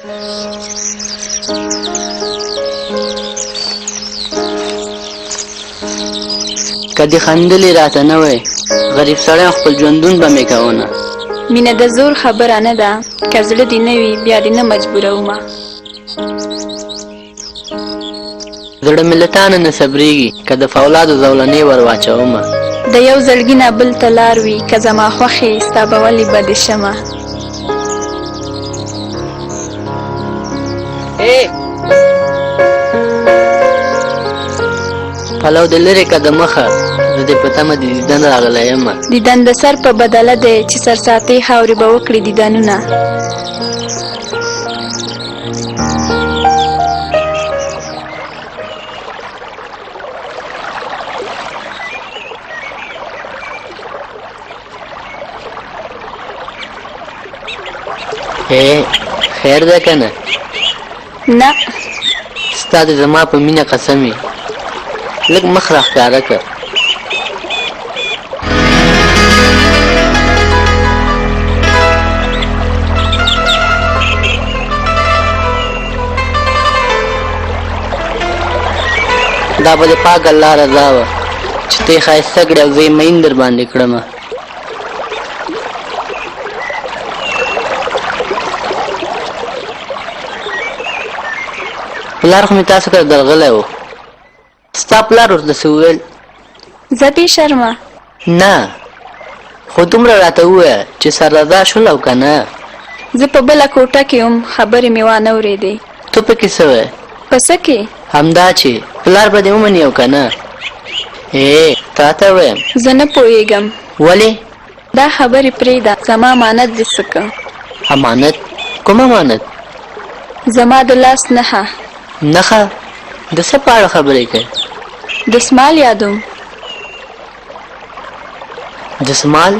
که دې خندلې راته نه وای غریب سړی خپل ژوندون به مې کوونه. مینه د زور خبره نه ده، که زړه دې نه وي بیا دې نه مجبورومه. زړه مې له تانه نه صبرېږي که د فولادو زولنې ور واچومه. د یو زړګي نه بل ته لار وي، که زما خوښې ستا به ولې بدې شمه. پلو د لرې که د مخه زه دې په تمه د دیدن راغلی یمه. دیدن د سر په بدله دی چې سرساتۍ خاورې به وکړي دیدنونه. خیر ده که نه؟ نه. ستا د زما په مینه قسم وي لږ مخ راښکاره که. دا به د پاک الله رضا وه چې ته یې ښایسته کړې او زه یې مین در باندې کړمه. پلار خو مې تاسو کره درغلی و. ستا پلار ورته څه وویل؟ زه بې شرمه. نه خو دومره راته ووایه چې سررضا شول او که نه. زه په بله کوټه کې وم، خبرې مې وانه اورېدې. تو پکې څه وایې؟ په څه کې؟ همدا چې پلار به دې ومني او که نه. تا ته وایم. زه نه پوهېږم. ولې؟ دا خبرې پرېږده، زما امانت دې څه که. امانت؟ کوم امانت؟ زما د لاس نښه. نښه؟ د څه په اړه خبرې کوې؟ دسمال یادوم. دسمال؟